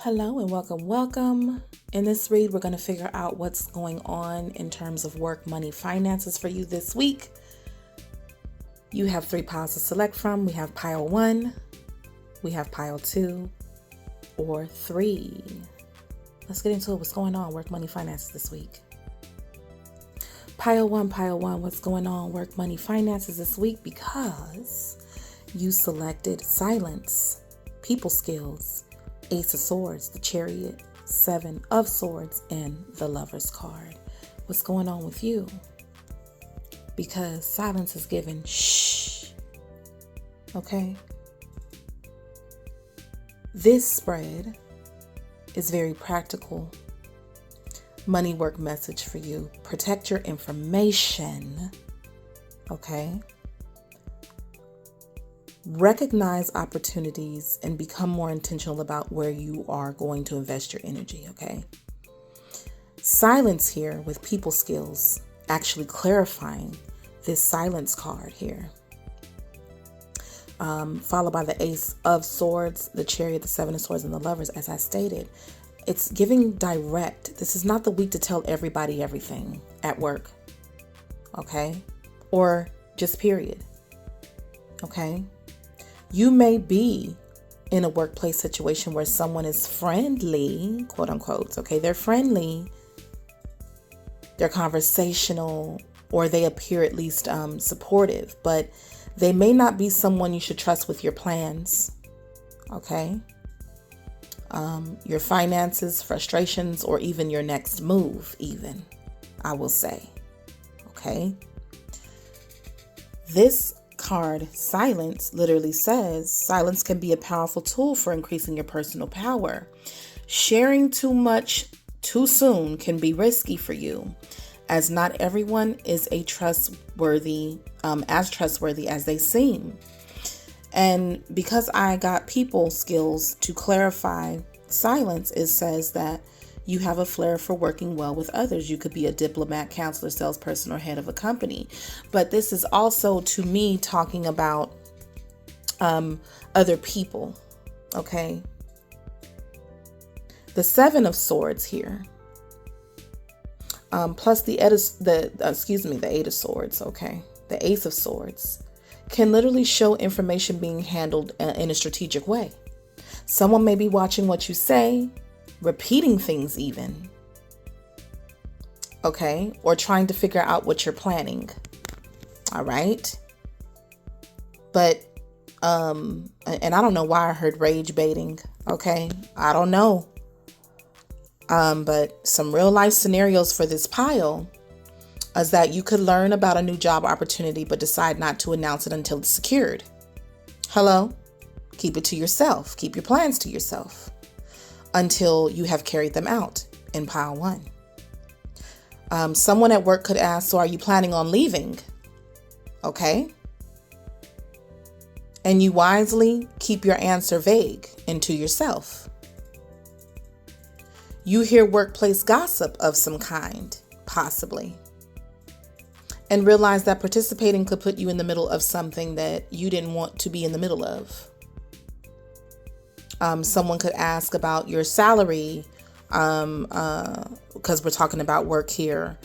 Hello and welcome. In this read, we're going to figure out what's going on in terms of work, money, finances for you this week. You have 3 piles to select from. We have pile 1, we have pile 2, or 3. Let's get into it. What's going on, work, money, finances this week? Pile 1, what's going on, work, money, finances this week? Because you selected silence, people skills, Ace of Swords, the Chariot, 7 of Swords, and the Lover's card. What's going on with you? Because silence is given shh. Okay? This spread is very practical. Money work message for you. Protect your information. Okay? Recognize opportunities and become more intentional about where you are going to invest your energy, okay? Silence here with people skills, actually clarifying this silence card here. Followed by the Ace of Swords, the Chariot, the 7 of Swords, and the Lovers, as I stated. It's giving direct. This is not the week to tell everybody everything at work, okay? Or just period, okay? You may be in a workplace situation where someone is friendly, quote unquote, okay? They're friendly, they're conversational, or they appear at least supportive, but they may not be someone you should trust with your plans, okay? Your finances, frustrations, or even your next move, even, I will say, okay? This card, silence, literally says silence can be a powerful tool for increasing your personal power. Sharing too much too soon can be risky for you, as not everyone is as trustworthy as they seem. And because I got people skills to clarify silence, it says that you have a flair for working well with others. You could be a diplomat, counselor, salesperson, or head of a company. But this is also, to me, talking about other people, okay? The 7 of Swords here, plus the 8 of Swords, okay? The Ace of Swords can literally show information being handled in a strategic way. Someone may be watching what you say, repeating things even, okay, or trying to figure out what you're planning. All right. But and I don't know why I heard rage baiting, okay? I don't know. But some real life scenarios for this pile is that you could learn about a new job opportunity but decide not to announce it until it's secured. Hello? Keep it to yourself. Keep your plans to yourself until you have carried them out in pile 1. Someone at work could ask, so are you planning on leaving? Okay. And you wisely keep your answer vague and to yourself. You hear workplace gossip of some kind, possibly, and realize that participating could put you in the middle of something that you didn't want to be in the middle of. Someone could ask about your salary, because we're talking about work here.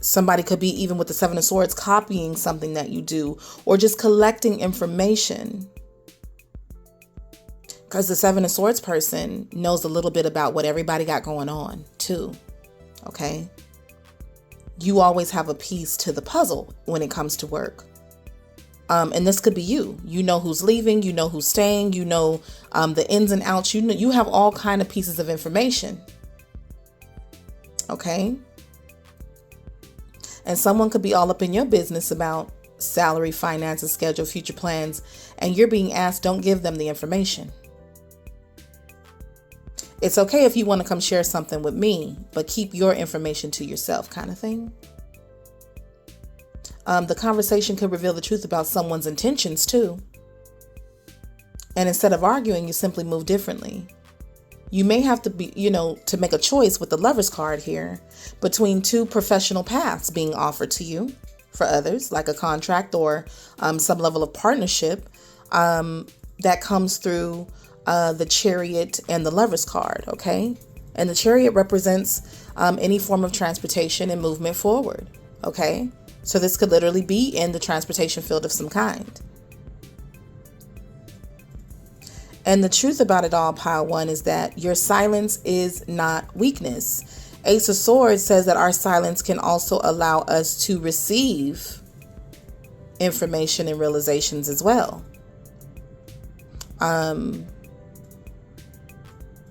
Somebody could be, even with the 7 of Swords, copying something that you do, or just collecting information. Because the 7 of Swords person knows a little bit about what everybody got going on too. Okay. You always have a piece to the puzzle when it comes to work. And this could be you. You know who's leaving, you know who's staying, you know the ins and outs. You have all kind of pieces of information. Okay? And someone could be all up in your business about salary, finances, schedule, future plans, and you're being asked, don't give them the information. It's okay if you want to come share something with me, but keep your information to yourself, kind of thing. The conversation could reveal the truth about someone's intentions too. And instead of arguing, you simply move differently. You may have to be, to make a choice with the Lover's card here between 2 professional paths being offered to you for others, like a contract or some level of partnership that comes through the Chariot and the Lover's card, okay? And the Chariot represents any form of transportation and movement forward, okay? So this could literally be in the transportation field of some kind. And the truth about it all, pile one, is that your silence is not weakness. Ace of Swords says that our silence can also allow us to receive information and realizations as well.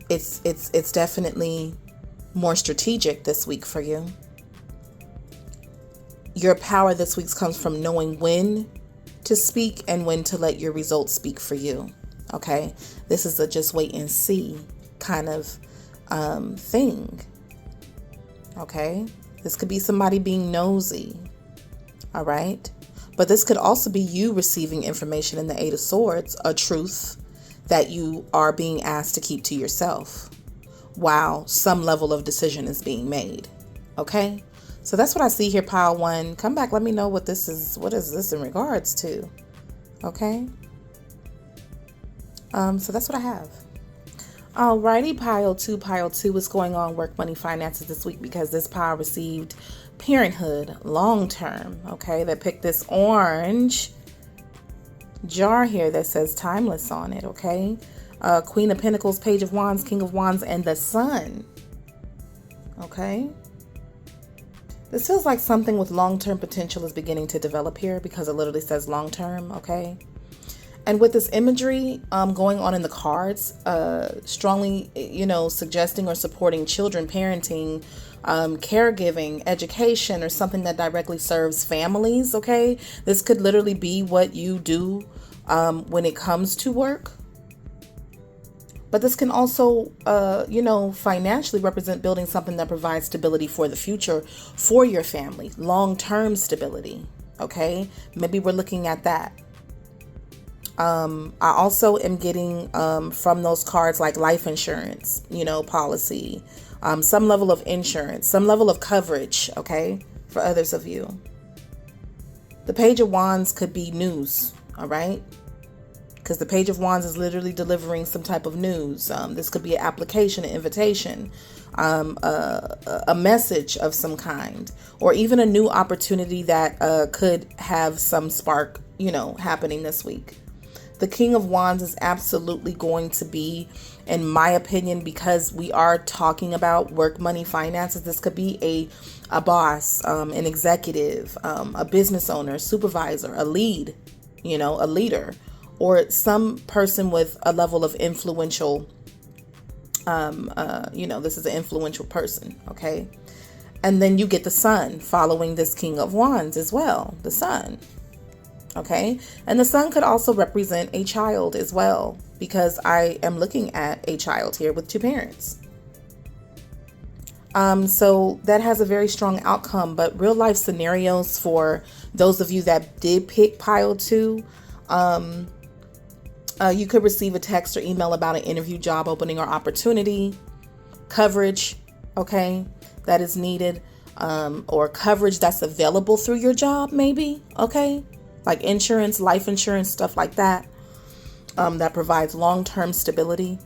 It's definitely more strategic this week for you. Your power this week comes from knowing when to speak and when to let your results speak for you. Okay, this is a just wait and see kind of thing. Okay, this could be somebody being nosy. All right, but this could also be you receiving information in the Eight of Swords, a truth that you are being asked to keep to yourself while some level of decision is being made. Okay, so that's what I see here, pile one. Come back, let me know what this is. What is this in regards to? Okay. So that's what I have. Alrighty, pile two. Pile two is going on work, money, finances this week because this pile received parenthood long term. Okay, they picked this orange jar here that says timeless on it. Okay, Queen of Pentacles, Page of Wands, King of Wands, and the Sun. Okay, this feels like something with long-term potential is beginning to develop here because it literally says long-term. Okay. And with this imagery going on in the cards, strongly, suggesting or supporting children, parenting, caregiving, education, or something that directly serves families, okay? This could literally be what you do when it comes to work. But this can also, financially represent building something that provides stability for the future for your family, long-term stability, okay? Maybe we're looking at that. I also am getting from those cards like life insurance, policy, some level of insurance, some level of coverage, okay, for others of you. The Page of Wands could be news, all right? Because the Page of Wands is literally delivering some type of news. This could be an application, an invitation, a message of some kind, or even a new opportunity that could have some spark, happening this week. The King of Wands is absolutely going to be, in my opinion, because we are talking about work, money, finances. This could be a boss, an executive, a business owner, supervisor, a lead, a leader, or some person with a level of influential, this is an influential person. Okay. And then you get the Sun following this King of Wands as well, the Sun. Okay, and the Sun could also represent a child as well, because I am looking at a child here with two parents. So that has a very strong outcome, but real life scenarios for those of you that did pick pile two, you could receive a text or email about an interview, job opening, or opportunity, coverage, okay, that is needed, or coverage that's available through your job, maybe, okay. Like insurance, life insurance, stuff like that, that provides long-term stability,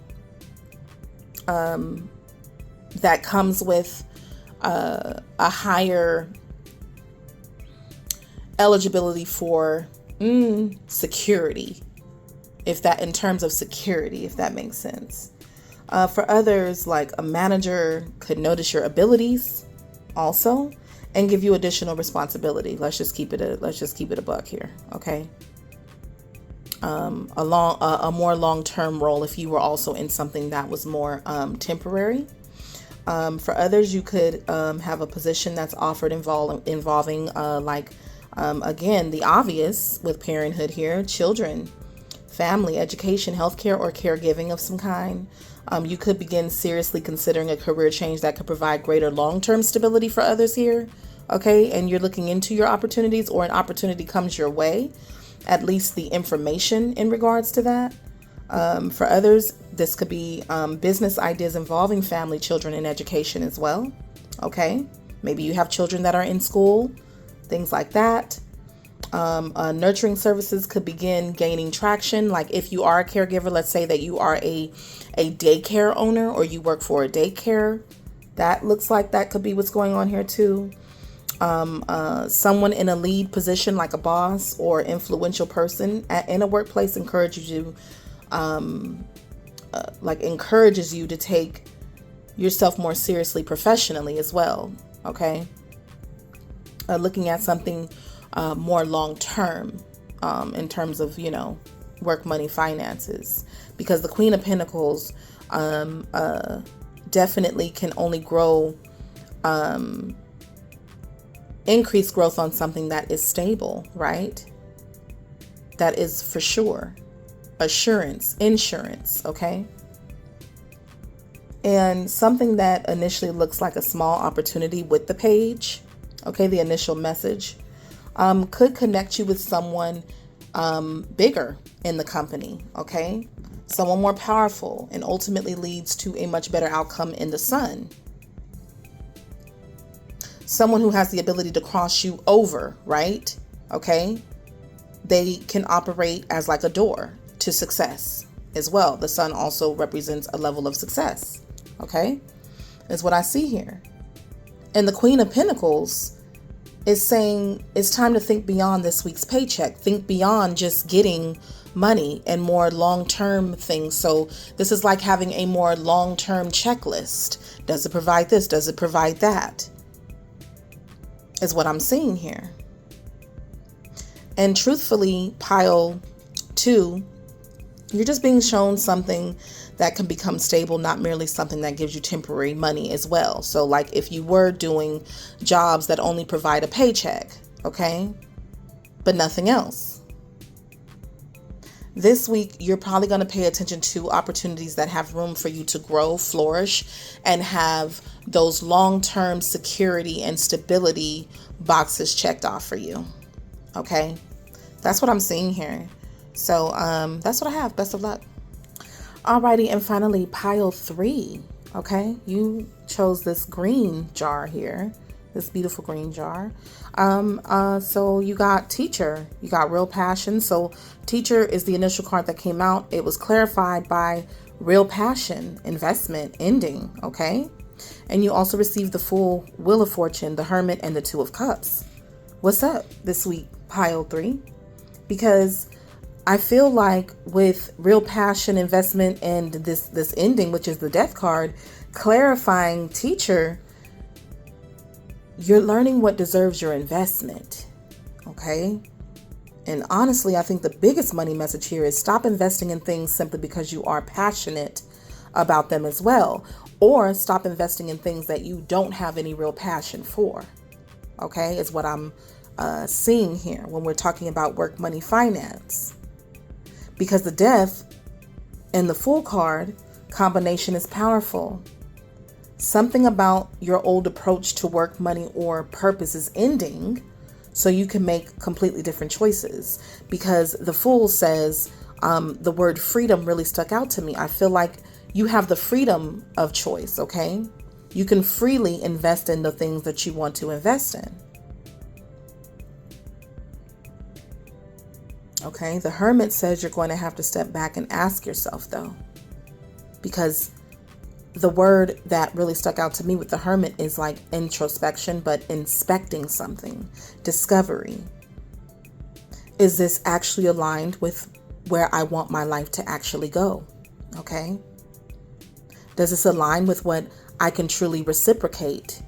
that comes with a higher eligibility for security, in terms of security, if that makes sense. For others, like a manager could notice your abilities also, and give you additional responsibility. Let's just keep it a buck here, okay? A more long-term role if you were also in something that was more temporary. For others, you could have a position that's offered involving again, the obvious with parenthood here: children, family, education, healthcare, or caregiving of some kind. You could begin seriously considering a career change that could provide greater long-term stability for others here. Okay, and you're looking into your opportunities, or an opportunity comes your way, at least the information in regards to that. For others, this could be business ideas involving family, children, and education as well. Okay, maybe you have children that are in school, things like that. Nurturing services could begin gaining traction. Like if you are a caregiver, let's say that you are a daycare owner or you work for a daycare. That looks like that could be what's going on here too. Someone in a lead position like a boss or influential person in a workplace encourages you to take yourself more seriously professionally as well. Okay. Looking at something more long term in terms of, work, money, finances, because the Queen of Pentacles definitely can only grow, increase growth on something that is stable, right? That is for sure. Insurance, okay? And something that initially looks like a small opportunity with the page, okay, the initial message, could connect you with someone bigger in the company, okay? Someone more powerful, and ultimately leads to a much better outcome in the sun. Someone who has the ability to cross you over, right? Okay? They can operate as like a door to success as well. The sun also represents a level of success, okay? Is what I see here. And the Queen of Pentacles is saying it's time to think beyond this week's paycheck. Think beyond just getting money and more long-term things. So this is like having a more long-term checklist. Does it provide this? Does it provide that? Is what I'm seeing here. And truthfully, pile 2, you're just being shown something that can become stable, not merely something that gives you temporary money as well. So like if you were doing jobs that only provide a paycheck, okay, but nothing else. This week, you're probably going to pay attention to opportunities that have room for you to grow, flourish, and have those long-term security and stability boxes checked off for you. Okay, that's what I'm seeing here. So that's what I have. Best of luck. Alrighty, and finally, pile 3. Okay, you chose this green jar here, this beautiful green jar. So you got teacher, you got real passion. So teacher is the initial card that came out. It was clarified by real passion, investment, ending. Okay, and you also received the full Wheel of Fortune, the Hermit, and the Two of Cups. What's up this week, pile 3? Because I feel like with real passion, investment, and this ending, which is the Death card, clarifying teacher, you're learning what deserves your investment. Okay? And honestly, I think the biggest money message here is stop investing in things simply because you are passionate about them as well, or stop investing in things that you don't have any real passion for. Okay? Is what I'm seeing here when we're talking about work, money, finance. Because the Death and the Fool card combination is powerful. Something about your old approach to work, money, or purpose is ending so you can make completely different choices. Because the Fool says the word freedom really stuck out to me. I feel like you have the freedom of choice, okay? You can freely invest in the things that you want to invest in. Okay, the Hermit says you're going to have to step back and ask yourself, though, because the word that really stuck out to me with the Hermit is like introspection, but inspecting something, discovery. Is this actually aligned with where I want my life to actually go? Okay. Does this align with what I can truly reciprocate?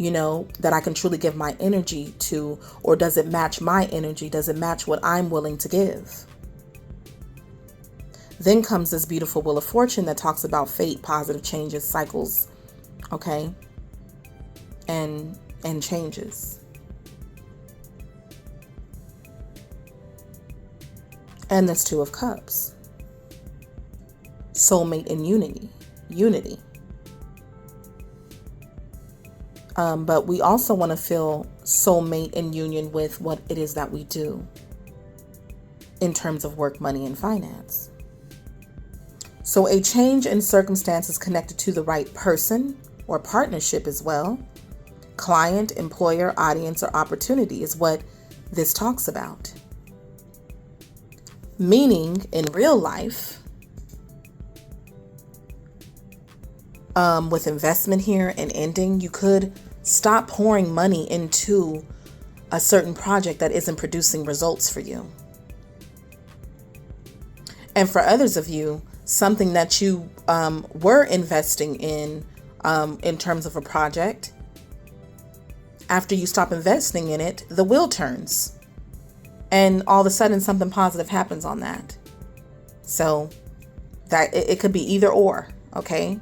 That I can truly give my energy to, or does it match my energy? Does it match what I'm willing to give? Then comes this beautiful Wheel of Fortune that talks about fate, positive changes, cycles, okay, and changes. And this Two of Cups, soulmate and unity. But we also want to feel soulmate and union with what it is that we do in terms of work, money, and finance. So a change in circumstances connected to the right person or partnership as well. Client, employer, audience, or opportunity is what this talks about. Meaning, in real life, with investment here and ending, you could stop pouring money into a certain project that isn't producing results for you. And for others of you, something that you were investing in terms of a project, after you stop investing in it, the wheel turns. And all of a sudden something positive happens on that. So that it could be either or, okay?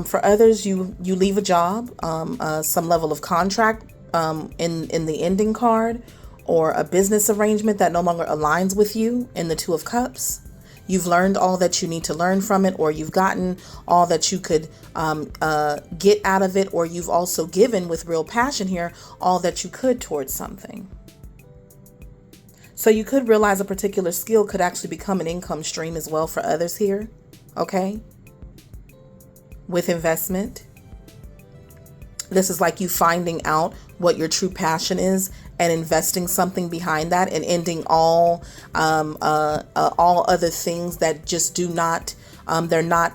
For others, you leave a job, some level of contract in the ending card, or a business arrangement that no longer aligns with you in the Two of Cups. You've learned all that you need to learn from it, or you've gotten all that you could get out of it, or you've also given with real passion here all that you could towards something. So you could realize a particular skill could actually become an income stream as well for others here, okay? With investment. This is like you finding out what your true passion is and investing something behind that, and ending all other things that just do not, they're not,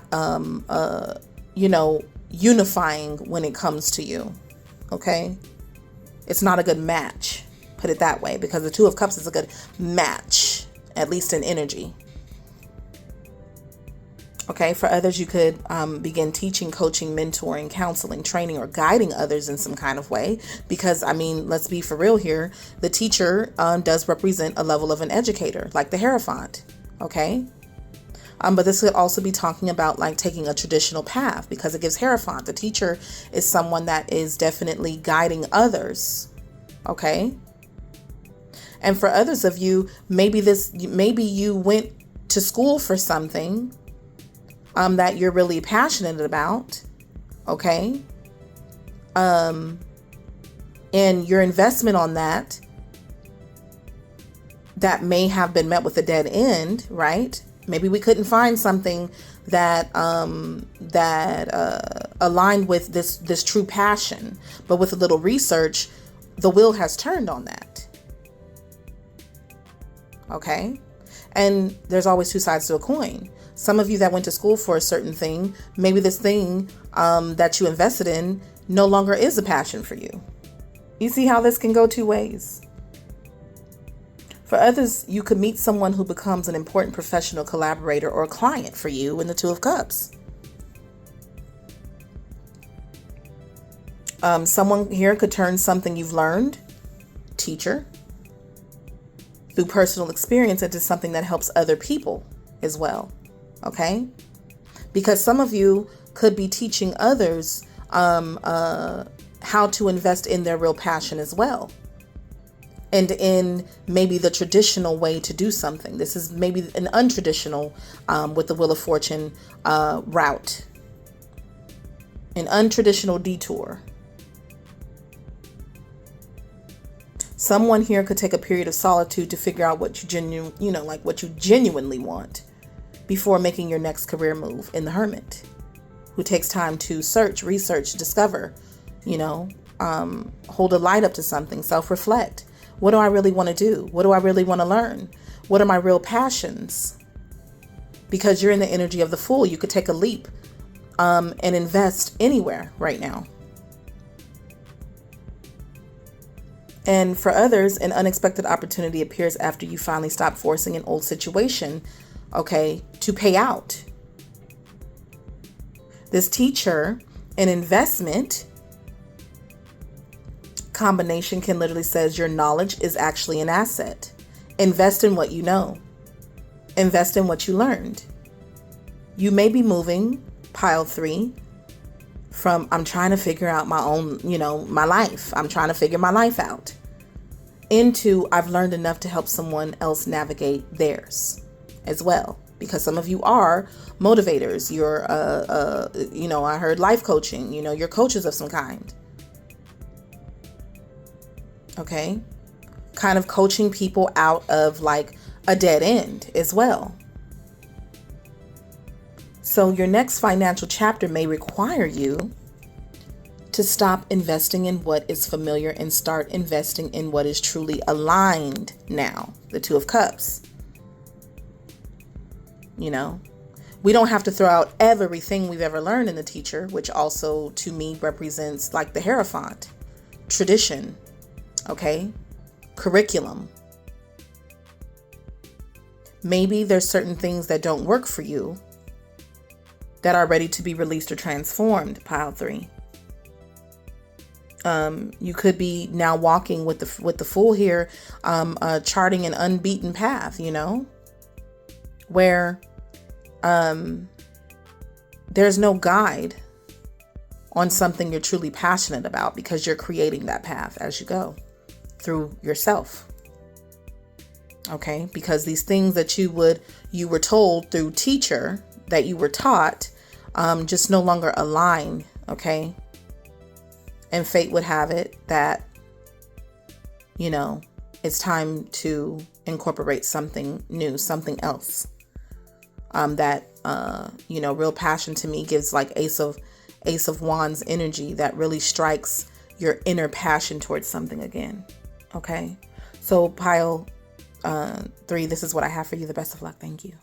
unifying when it comes to you. Okay. It's not a good match, put it that way, because the Two of Cups is a good match, at least in energy. Okay, for others, you could begin teaching, coaching, mentoring, counseling, training, or guiding others in some kind of way. Because, I mean, let's be for real here. The teacher does represent a level of an educator, like the Hierophant. Okay. But this could also be talking about like taking a traditional path, because it gives Hierophant. The teacher is someone that is definitely guiding others. Okay. And for others of you, maybe you went to school for something that you're really passionate about, okay? And your investment on that may have been met with a dead end, right? Maybe we couldn't find something that aligned with this true passion, but with a little research, the wheel has turned on that. Okay? And there's always two sides to a coin. Some of you that went to school for a certain thing, maybe this thing that you invested in no longer is a passion for you. You see how this can go two ways. For others, you could meet someone who becomes an important professional collaborator or client for you in the Two of Cups. Someone here could turn something you've learned, teacher, through personal experience into something that helps other people as well. Okay? Because some of you could be teaching others how to invest in their real passion as well. And in maybe the traditional way to do something. This is maybe an untraditional with the Wheel of Fortune route. An untraditional detour. Someone here could take a period of solitude to figure out what you genuinely want before making your next career move in the Hermit, who takes time to search, research, discover, hold a light up to something, self-reflect. What do I really want to do? What do I really want to learn? What are my real passions? Because you're in the energy of the Fool, you could take a leap and invest anywhere right now. And for others, an unexpected opportunity appears after you finally stop forcing an old situation, okay, to pay out. This teacher, an investment combination can literally says your knowledge is actually an asset. Invest in what you know. Invest in what you learned. You may be moving, pile 3, from I'm trying to figure out my own, my life. I'm trying to figure my life out, into I've learned enough to help someone else navigate theirs as well. Because some of you are motivators. You're, I heard life coaching, you're coaches of some kind. Okay. Kind of coaching people out of like a dead end as well. So your next financial chapter may require you to stop investing in what is familiar and start investing in what is truly aligned now. The Two of Cups. You know, we don't have to throw out everything we've ever learned in the teacher, which also to me represents like the Hierophant, tradition, okay, curriculum. Maybe there's certain things that don't work for you that are ready to be released or transformed, pile 3. You could be now walking with the Fool here, charting an unbeaten path, you know, where there's no guide on something you're truly passionate about, because you're creating that path as you go through yourself. Okay, because these things that you were told through teacher, that you were taught, just no longer align. Okay, and fate would have it that, you know, it's time to incorporate something new, something else. That you know, real passion to me gives like Ace of Wands energy that really strikes your inner passion towards something again. Okay, so pile 3, this is what I have for you. The best of luck. Thank you.